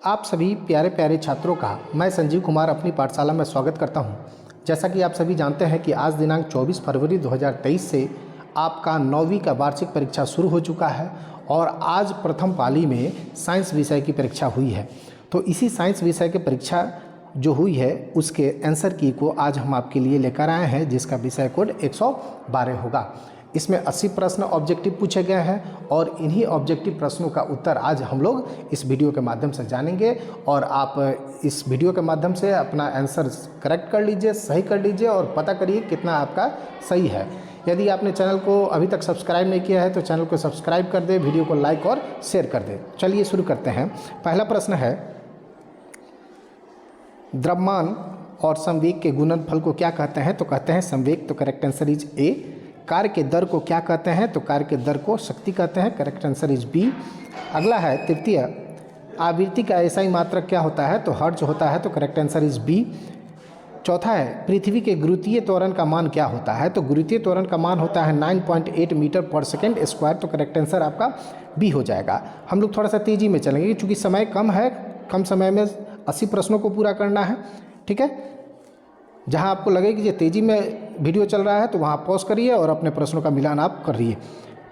आप सभी प्यारे प्यारे छात्रों का मैं संजीव कुमार अपनी पाठशाला में स्वागत करता हूं। जैसा कि आप सभी जानते हैं कि आज दिनांक 24 फरवरी 2023 से आपका 9वीं का वार्षिक परीक्षा शुरू हो चुका है और आज प्रथम पाली में साइंस विषय की परीक्षा हुई है। तो इसी साइंस विषय की परीक्षा जो हुई है उसके आंसर की को आज हम आपके लिए लेकर आए हैं, जिसका विषय कोड 112 होगा। इसमें 80 प्रश्न ऑब्जेक्टिव पूछे गए हैं और इन्हीं ऑब्जेक्टिव प्रश्नों का उत्तर आज हम लोग इस वीडियो के माध्यम से जानेंगे और आप इस वीडियो के माध्यम से अपना आंसर करेक्ट कर लीजिए, सही कर लीजिए और पता करिए कितना आपका सही है। यदि आपने चैनल को अभी तक सब्सक्राइब नहीं किया है तो चैनल को सब्सक्राइब कर दे, वीडियो को लाइक और शेयर कर दे। चलिए शुरू करते हैं। पहला प्रश्न है, द्रव्यमान और संवेग के गुणनफल को क्या कहते हैं? तो कहते हैं संवेग। तो करेक्ट आंसर इज ए। कार्य के दर को क्या कहते हैं? तो कार्य के दर को शक्ति कहते हैं। Correct answer is B. अगला है तृतीय, आवृत्ति का एसआई मात्रक क्या होता है? तो हर्ट्ज होता है। तो करेक्ट आंसर इज बी। चौथा है, पृथ्वी के गुरुत्वीय त्वरण का मान क्या होता है? तो गुरुत्वीय त्वरण का मान होता है 9.8 मीटर पर सेकेंड स्क्वायर। तो करेक्ट आंसर आपका बी हो जाएगा। हम लोग थोड़ा सा तेजी में चलेंगे क्योंकि समय कम है, कम समय में 80 प्रश्नों को पूरा करना है। ठीक है, जहां आपको लगे कि ये तेजी में वीडियो चल रहा है तो वहां पॉज करिए और अपने प्रश्नों का मिलान आप करिए।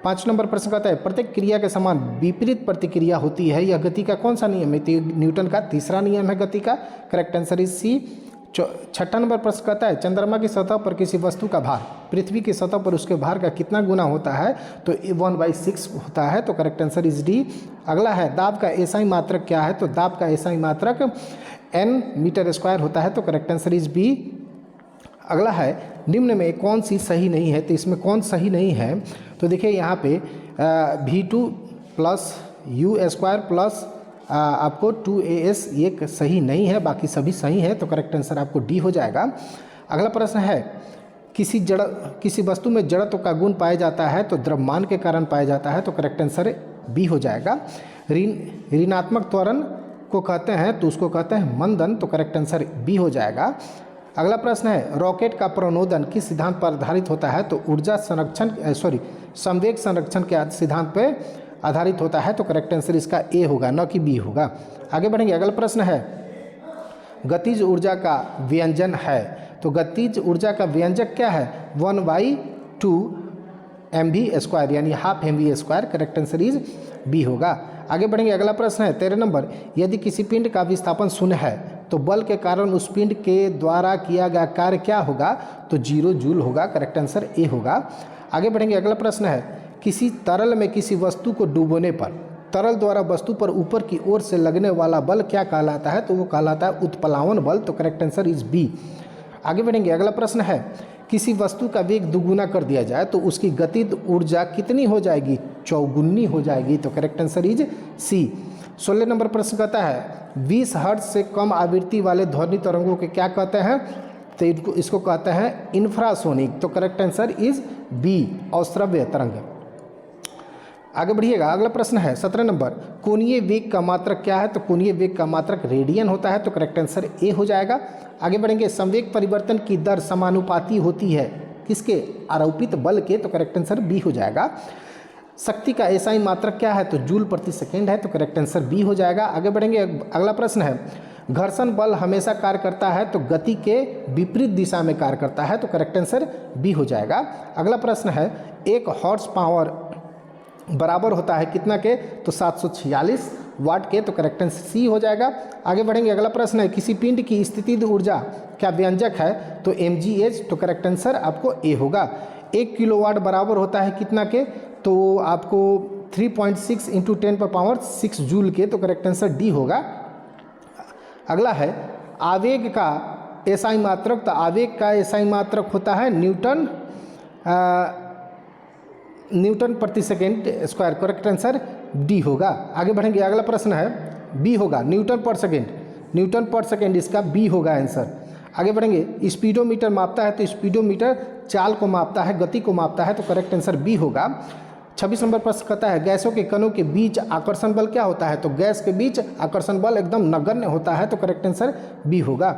5 नंबर प्रश्न कहता है, प्रत्येक क्रिया के समान विपरीत प्रतिक्रिया होती है, यह गति का कौन सा नियम है? तो न्यूटन का तीसरा नियम है गति का। Correct answer is C. 6ठा नंबर प्रश्न कहता है, चंद्रमा की सतह पर किसी वस्तु का भार पृथ्वी की सतह पर उसके भार का कितना गुना होता है? तो 1/6 होता है। तो करेक्ट आंसर इज डी। अगला है, दाब का एसआई मात्रक क्या है? तो दाब का एसआई मात्रक n मीटर स्क्वायर होता है। तो करेक्ट आंसर इज बी। अगला है, निम्न में कौन सी सही नहीं है? तो इसमें कौन सही नहीं है? तो देखिए यहाँ पे V2 plus you square plus आपको 2AS ये सही नहीं है, बाकी सभी सही है। तो करेक्ट आंसर आपको डी हो जाएगा। अगला प्रश्न है, किसी वस्तु में जड़त्व का गुण पाया जाता है तो द्रव्यमान के कारण पाया जाता है। तो करेक्ट आंसर बी हो जाएगा। ऋणात्मक त्वरण को कहते हैं तो उसको कहते हैं मंदन। तो करेक्ट आंसर बी हो जाएगा। अगला प्रश्न है, रॉकेट का प्रणोदन किस सिद्धांत पर आधारित होता है? तो ऊर्जा संरक्षण संवेग संरक्षण के सिद्धांत पर आधारित होता है। तो करेक्ट आंसर इसका ए होगा, न कि बी होगा। आगे बढ़ेंगे। अगला प्रश्न है, गतिज ऊर्जा का व्यंजन है। तो गतिज ऊर्जा का व्यंजक क्या है? 1/2 mv स्क्वायर यानी half mv square. Correct answer is B होगा। आगे बढ़ेंगे। अगला प्रश्न है 13 नंबर, यदि किसी पिंड का विस्थापन 0 है तो बल के कारण उस पिंड के द्वारा किया गया कार्य क्या होगा? तो 0 जूल होगा। करेक्ट आंसर ए होगा। आगे बढ़ेंगे। अगला प्रश्न है, किसी तरल में किसी वस्तु को डुबोने पर तरल द्वारा वस्तु पर ऊपर की ओर से लगने वाला बल क्या कहलाता है? तो वो कहलाता है उत्प्लावन बल। तो करेक्ट आंसर इज बी। आगे बढ़ेंगे। अगला प्रश्न है, किसी वस्तु का वेग दुगुना कर दिया जाए तो उसकी गतिज ऊर्जा कितनी हो जाएगी? चौगुनी हो जाएगी। तो करेक्ट आंसर इज सी। 16 नंबर प्रश्न कहता है, 20 हर्ट्ज से कम आवृत्ति वाले ध्वनि तरंगों के क्या कहते हैं? तो इसको कहते हैं इंफ्रासोनिक। तो करेक्ट आंसर इज बी, अश्रव्य तरंग। आगे बढ़िएगा। अगला प्रश्न है 17 नंबर, कोणीय वेग का मात्रक क्या है? तो कोणीय वेग का मात्रक रेडियन होता है। तो करेक्ट आंसर ए हो जाएगा। आगे बढ़ेंगे। संवेग परिवर्तन की दर समानुपाती होती है किसके? आरोपित बल के। तो करेक्ट आंसर बी हो जाएगा। शक्ति का एसआई मात्रक क्या है? तो जूल प्रति सेकेंड है। तो करेक्ट आंसर बी हो जाएगा। आगे बढ़ेंगे। अगला प्रश्न है, घर्षण बल हमेशा कार्य करता है तो गति के विपरीत दिशा में कार्य करता है। तो करेक्ट आंसर बी हो जाएगा। अगला प्रश्न है, 1 हॉर्स पावर बराबर होता है कितना के? तो 746 वाट के। तो करेक्ट आंसर सी हो जाएगा। आगे बढ़ेंगे। अगला प्रश्न है, किसी पिंड की स्थितिज ऊर्जा क्या व्यंजक है? तो mgh। तो करेक्ट आंसर आपको ए होगा। 1 किलोवाट बराबर होता है कितना के? तो आपको 3.6 × 10⁻6 जूल के। तो करेक्ट आंसर डी होगा। अगला है, आवेग का एसआई मात्रक। तो आवेग का एसआई मात्रक होता है न्यूटन प्रति second square. Correct answer D होगा। आगे बढ़ेंगे। अगला प्रश्न है, बी होगा, न्यूटन पर सेकेंड। न्यूटन पर सेकेंड इसका बी होगा आंसर। आगे बढ़ेंगे। स्पीडोमीटर मापता है तो स्पीडोमीटर चाल को मापता है, गति को मापता है। तो करेक्ट आंसर बी होगा। 26 नंबर प्रश्न कहता है, गैसों के कणों के बीच आकर्षण बल क्या होता है? तो गैस के बीच आकर्षण बल एकदम नगण्य होता है। तो करेक्ट आंसर बी होगा।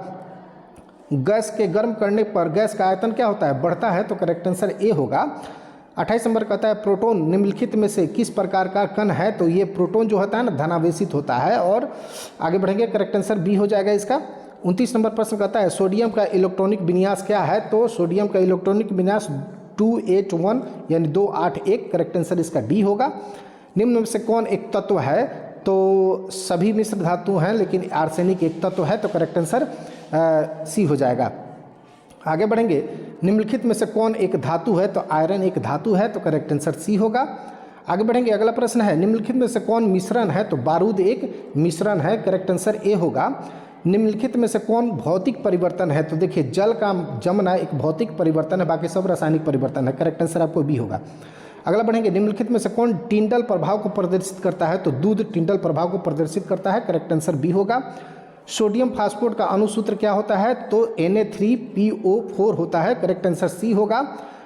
गैस के गर्म करने पर गैस का आयतन क्या होता है? बढ़ता है। तो करेक्ट आंसर ए होगा। 28 नंबर कहता है प्रोटॉन निम्नलिखित में से किस प्रकार का कण है, तो ये प्रोटॉन जो होता है ना धनावेशित होता है, और आगे बढ़ेंगे करेक्ट आंसर बी हो जाएगा इसका। 29 नंबर प्रश्न कहता है सोडियम का इलेक्ट्रॉनिक विन्यास क्या है, तो सोडियम का इलेक्ट्रॉनिक विन्यास 281 यानी 281, करेक्ट आंसर इसका डी होगा। निम्न में से कौन एक तत्व है, तो सभी मिश्र धातु हैं लेकिन आर्सेनिक एक तत्व है, तो करेक्ट आंसर सी हो जाएगा। आगे बढ़ेंगे निम्नलिखित में से कौन एक धातु है, तो आयरन एक धातु है, तो करेक्ट आंसर सी होगा। आगे बढ़ेंगे अगला प्रश्न है निम्नलिखित में से कौन मिश्रण है, तो बारूद एक मिश्रण है, करेक्ट आंसर ए होगा। निम्नलिखित में से कौन भौतिक परिवर्तन है, तो देखिए जल का जमना एक भौतिक परिवर्तन है, बाकी सब रासायनिक परिवर्तन है, करेक्ट आंसर आपको बी होगा। अगला बढ़ेंगे निम्नलिखित में से कौन टिंडल प्रभाव को प्रदर्शित करता है, तो दूध टिंडल प्रभाव को प्रदर्शित करता है, करेक्ट आंसर बी होगा। सोडियम फास्फेट का अणुसूत्र क्या होता है, तो Na3PO4 होता है, करेक्ट आंसर सी होगा।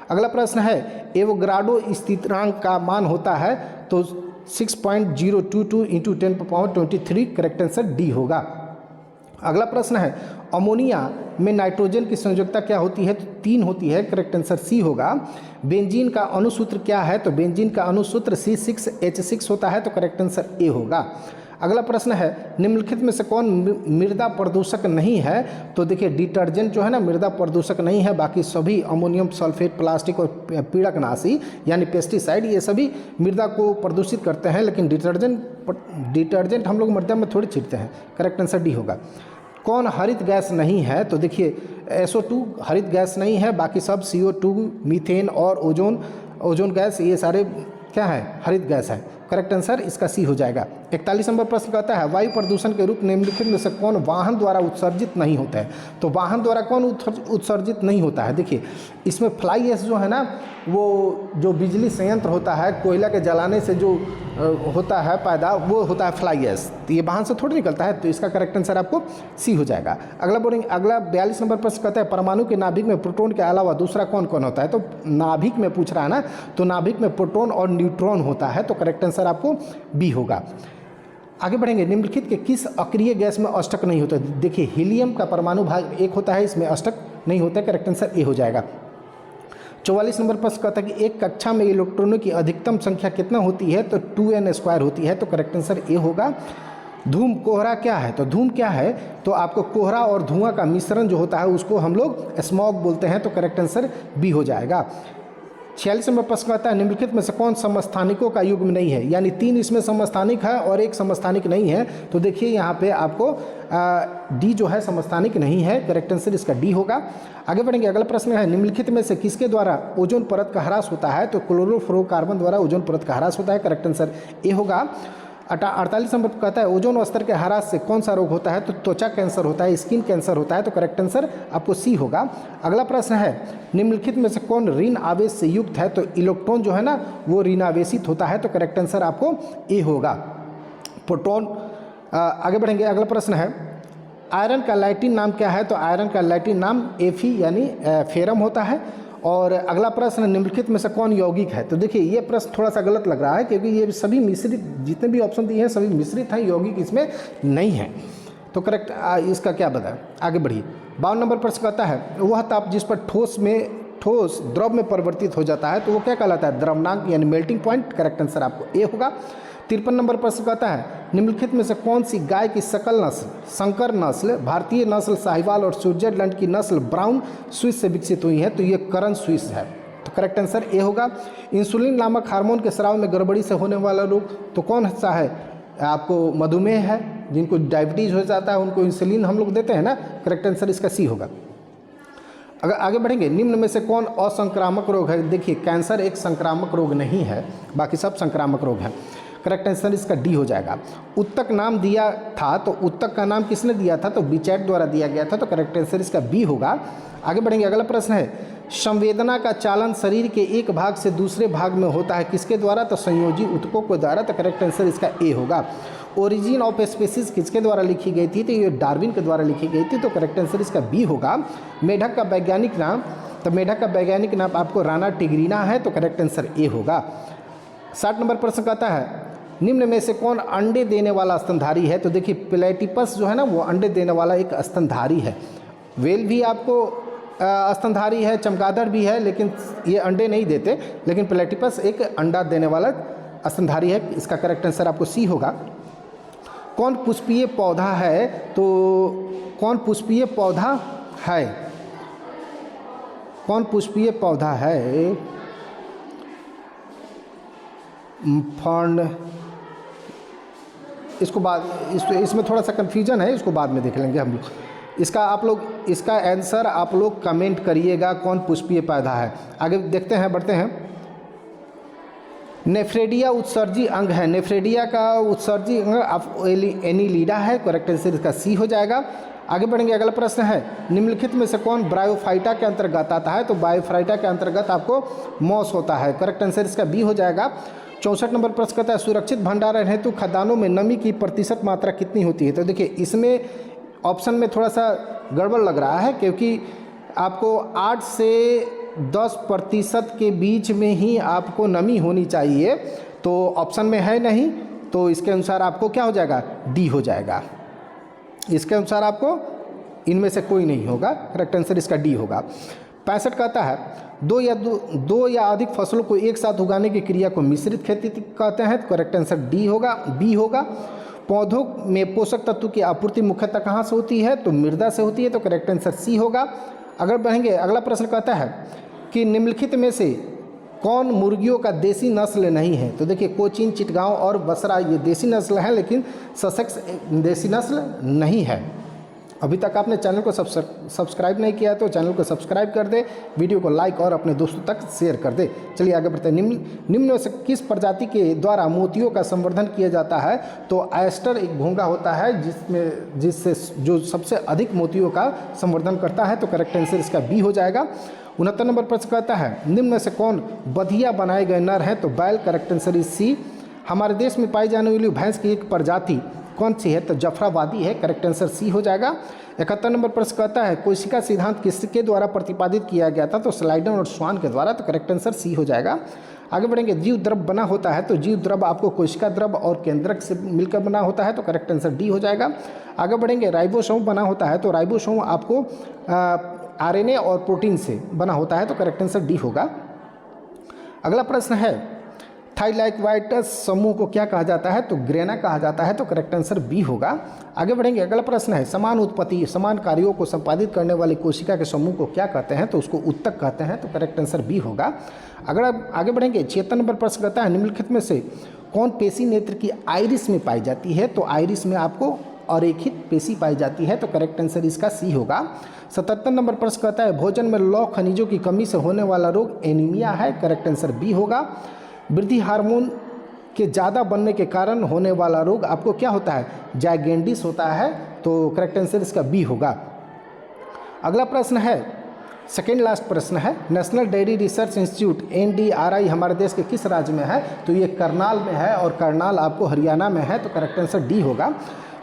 अगला प्रश्न है एवोगाड्रो स्थिरांक का मान होता है, तो 6.022 × 10⁻23, करेक्ट आंसर डी होगा। अगला प्रश्न है अमोनिया में नाइट्रोजन की संयोजकता क्या होती है, तो 3 होती है, करेक्ट आंसर सी होगा। बेंजीन का अणुसूत्र क्या है, तो बेंजीन का अणुसूत्र C6H6 होता है, तो करेक्ट आंसर ए होगा। अगला प्रश्न है निम्नलिखित में से कौन मृदा प्रदूषक नहीं है, तो देखिए डिटर्जेंट जो है ना मृदा प्रदूषक नहीं है, बाकी सभी अमोनियम सल्फेट, प्लास्टिक और पीड़कनाशी यानी पेस्टिसाइड ये सभी मृदा को प्रदूषित करते हैं, लेकिन डिटर्जेंट हम लोग मृदा में थोड़ी छिड़ते हैं, करेक्ट आंसर डी होगा। कौन हरित गैस नहीं है, तो देखिए SO2 हरित गैस नहीं है, बाकी सब CO2, मीथेन और ओजोन गैस ये सारे क्या है हरित गैस है, करेक्ट आंसर इसका सी हो जाएगा। 41 नंबर प्रश्न कहता है वायु प्रदूषण के रूप निम्नलिखित में से कौन वाहन द्वारा उत्सर्जित नहीं होता है, तो वाहन द्वारा कौन उत्सर्जित नहीं होता है, देखिए इसमें फ्लाई ऐश जो है ना वो जो बिजली संयंत्र होता है कोयला के जलाने से जो होता है पैदा वो होता है फ्लाई ऐश, तो ये वाहन से थोड़ी निकलता है, तो इसका करेक्ट आंसर आपको सी हो जाएगा। अगला 42 नंबर प्रश्न कहता है परमाणु के नाभिक में प्रोटॉन के अलावा दूसरा कौन कौन होता है, तो नाभिक में पूछ रहा है ना, तो नाभिक में प्रोटॉन और न्यूट्रॉन होता है, तो करेक्ट आंसर आपको बी होगा। आगे बढ़ेंगे निम्नलिखित के किस अक्रिय गैस में अष्टक नहीं होता, देखिए हीलियम का परमाणु भाग 1 होता है, इसमें अष्टक नहीं होता है, करेक्ट आंसर ए हो जाएगा। 44 नंबर प्रश्न कहता है कि एक कक्षा में इलेक्ट्रॉनों की अधिकतम संख्या कितना होती है, तो 2n² होती है, तो करेक्ट आंसर ए होगा। धूम कोहरा क्या है, तो धूम क्या है, तो आपको कोहरा और धुआं का मिश्रण जो होता है उसको हम लोग स्मॉग बोलते हैं, तो करेक्ट आंसर बी हो जाएगा। 46 नंबर प्रश्न कहता है निम्नलिखित में से कौन समस्थानिकों का युग्म नहीं है, यानी 3 इसमें समस्थानिक है और एक समस्थानिक नहीं है, तो देखिए यहाँ पे आपको डी जो है समस्थानिक नहीं है, करेक्ट आंसर इसका डी होगा। आगे बढ़ेंगे अगला प्रश्न है निम्नलिखित में से किसके द्वारा ओजोन परत का ह्रास होता है, तो क्लोरोफ्लोरोकार्बन द्वारा ओजोन परत का ह्रास होता है, करेक्ट आंसर ए होगा। 48 नंबर कहता है ओजोन स्तर के ह्रास से कौन सा रोग होता है, तो त्वचा कैंसर होता है, स्किन कैंसर होता है, तो करेक्ट आंसर आपको सी होगा। अगला प्रश्न है निम्नलिखित में से कौन ऋण आवेश से युक्त है, तो इलेक्ट्रॉन जो है ना वो ऋणावेशित होता है, तो करेक्ट आंसर आपको ए होगा प्रोटॉन। आगे बढ़ेंगे अगला प्रश्न है आयरन का लैटिन नाम क्या है, तो आयरन का लैटिन नाम Fe यानी फेरम होता है। और अगला प्रश्न निम्नलिखित में से कौन यौगिक है, तो देखिए ये प्रश्न थोड़ा सा गलत लग रहा है क्योंकि ये सभी मिश्रित जितने भी ऑप्शन दिए हैं सभी मिश्रित हैं, यौगिक इसमें नहीं है, तो करेक्ट इसका क्या बताएं। आगे बढ़िए 52 नंबर प्रश्न कहता है वह ताप जिस पर ठोस द्रव में परिवर्तित हो जाता है, तो वो क्या कहलाता है, द्रवनांक यानी मेल्टिंग पॉइंट, करेक्ट आंसर आपको ए होगा। 53 नंबर प्रश्न कहता है निम्नलिखित में से कौन सी गाय की सकल नस्ल संकर नस्ल, भारतीय नस्ल साहिवाल और स्विट्जरलैंड की नस्ल ब्राउन स्विस से विकसित हुई है, तो ये करण स्विस है, तो करेक्ट आंसर ए होगा। इंसुलिन नामक हार्मोन के स्राव में गड़बड़ी से होने वाला रोग तो कौन सा है, आपको मधुमेह है, जिनको डायबिटीज हो जाता है उनको इंसुलिन हम लोग देते हैं ना, करेक्ट आंसर इसका सी होगा। अगर आगे बढ़ेंगे निम्न में से कौन असंक्रामक रोग है, देखिए कैंसर एक संक्रामक रोग नहीं है, बाकी सब संक्रामक रोग हैं, करेक्ट आंसर इसका डी हो जाएगा। उत्तक नाम दिया था, तो उत्तक का नाम किसने दिया था, तो बिचैट द्वारा दिया गया था, तो करेक्ट आंसर इसका बी होगा। आगे बढ़ेंगे अगला प्रश्न है संवेदना का चालन शरीर के एक भाग से दूसरे भाग में होता है किसके द्वारा, तो संयोजी ऊतकों के द्वारा, तो करेक्ट आंसर इसका ए होगा। ओरिजिन ऑफ स्पीसीज किसके द्वारा लिखी गई थी, तो ये डार्विन के द्वारा लिखी गई थी, तो करेक्ट आंसर इसका बी होगा। मेढक का वैज्ञानिक नाम, तो मेढक का वैज्ञानिक नाम आपको राना टिग्रीना है, तो करेक्ट आंसर ए होगा। 60 नंबर प्रश्न कहता है निम्न में से कौन अंडे देने वाला स्तनधारी है, तो देखिए प्लेटिपस जो है ना वो अंडे देने वाला एक स्तनधारी है। वेल भी आपको स्तनधारी है, चमगादड़ भी है, लेकिन ये अंडे नहीं देते, लेकिन प्लेटिपस एक अंडा देने वाला स्तनधारी है। इसका करेक्ट आंसर आपको सी होगा। कौन पुष्पीय पौधा है? तो कौन पुष्पीय पौधा है? कौन पुष्पीय पौधा है? फर्न, इसको बाद इसमें थोड़ा सा कन्फ्यूजन है, इसको बाद में देख लेंगे हम लोग। इसका आंसर आप लोग कमेंट करिएगा, कौन पुष्पीय पौधा है। आगे देखते हैं, बढ़ते हैं। नेफ्रेडिया उत्सर्जी अंग है। नेफ्रेडिया का उत्सर्जी अंग एनीलिडा है। करेक्ट आंसर इसका सी हो जाएगा। आगे बढ़ेंगे, अगला प्रश्न है, निम्नलिखित में से कौन ब्रायोफाइटा के अंतर्गत आता है? तो बायोफाइटा के अंतर्गत आपको मॉस होता है। करेक्ट आंसर इसका बी हो जाएगा। 64 नंबर प्रश्न कहता है, सुरक्षित भंडारण हेतु खदानों में नमी की प्रतिशत मात्रा कितनी होती है? तो देखिए, इसमें ऑप्शन में थोड़ा सा गड़बड़ लग रहा है, क्योंकि आपको 8 से 10% के बीच में ही आपको नमी होनी चाहिए, तो ऑप्शन में है नहीं, तो इसके अनुसार आपको क्या हो जाएगा? डी हो जाएगा। इसके अनुसार आपको इनमें से कोई नहीं होगा। करेक्ट आंसर इसका डी होगा। 65 कहता है, दो या अधिक फसलों को एक साथ उगाने की क्रिया को मिश्रित खेती कहते हैं। करेक्ट आंसर डी होगा, बी होगा। पौधों में पोषक तत्व की आपूर्ति मुख्यतः कहाँ से होती है? तो मृदा से होती है। तो करेक्ट आंसर सी होगा। अगर बढ़ेंगे, अगला प्रश्न कहता है कि निम्नलिखित में से कौन मुर्गियों का देसी नस्ल नहीं है? तो देखिए, कोचीन, चिटगांव और बसरा ये देसी नस्ल है, लेकिन ससेक्स देसी नस्ल नहीं है। अभी तक आपने चैनल को सब्सक्राइब नहीं किया तो चैनल को सब्सक्राइब कर दे, वीडियो को लाइक और अपने दोस्तों तक शेयर कर दे। चलिए आगे बढ़ते हैं। निम्न में से किस प्रजाति के द्वारा मोतियों का संवर्धन किया जाता है? तो एस्टर एक घोंघा होता है जिससे जो सबसे अधिक मोतियों का संवर्धन करता है। तो करेक्ट आंसर इसका बी हो जाएगा। 69 नंबर प्रश्न कहता है, निम्न में से कौन बधिया बनाए गए नर हैं? तो बैल। Correct answer is C. हमारे देश में पाई जाने वाली भैंस की एक प्रजाति कौन सी है? तो जफराबादी है। करेक्ट आंसर सी हो जाएगा। 71 नंबर प्रश्न कहता है, कोशिका सिद्धांत किसके द्वारा प्रतिपादित किया गया था? तो स्लाइडन और स्वान के द्वारा। तो करेक्ट आंसर सी हो जाएगा। आगे बढ़ेंगे, जीव द्रव बना होता है। तो जीव द्रव आपको कोशिका द्रव और केंद्रक से मिलकर बना होता है। तो करेक्ट आंसर डी हो जाएगा। आगे बढ़ेंगे, राइबोसोम बना होता है। तो राइबोसोम आपको आरएनए और प्रोटीन से बना होता है। तो करेक्ट आंसर डी होगा। अगला प्रश्न है, थाइलाइकोइड्स समूह को क्या कहा जाता है? तो ग्रेना कहा जाता है। तो करेक्ट आंसर बी होगा। आगे बढ़ेंगे, अगला प्रश्न है, समान उत्पत्ति समान कार्यों को संपादित करने वाली कोशिका के समूह को क्या कहते हैं? तो उसको उत्तक कहते हैं। तो करेक्ट आंसर बी होगा। अगर आगे बढ़ेंगे, 76 नंबर प्रश्न कहता है, निम्नलिखित में से कौन पेशी नेत्र की आइरिस में पाई जाती है? तो आइरिस में आपको अरेखित पेशी पाई जाती है। तो करेक्ट आंसर इसका सी होगा। 77 नंबर प्रश्न कहता है, भोजन में लौह खनिजों की कमी से होने वाला रोग एनीमिया है। करेक्ट आंसर बी होगा। वृद्धि हार्मोन के ज़्यादा बनने के कारण होने वाला रोग आपको क्या होता है? जाइगेंडिस होता है। तो करेक्ट आंसर इसका बी होगा। अगला प्रश्न है, सेकेंड लास्ट प्रश्न है, national dairy research institute NDRI हमारे देश के किस राज्य में है? तो ये करनाल में है, और करनाल आपको हरियाणा में है। तो करेक्ट आंसर डी होगा।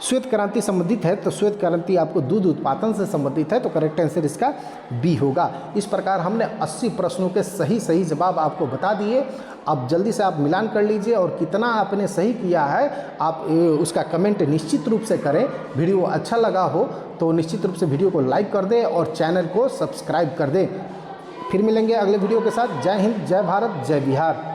श्वेत क्रांति संबंधित है। तो श्वेत क्रांति आपको दूध उत्पादन से संबंधित है। तो करेक्ट आंसर इसका बी होगा। इस प्रकार हमने 80 प्रश्नों के सही जवाब आपको बता दिए। अब जल्दी से आप मिलान कर लीजिए, और कितना आपने सही किया है आप उसका कमेंट निश्चित रूप से करें। वीडियो अच्छा लगा हो तो निश्चित रूप से वीडियो को लाइक कर दें और चैनल को सब्सक्राइब कर दें। फिर मिलेंगे अगले वीडियो के साथ। जय हिंद, जय भारत, जय बिहार।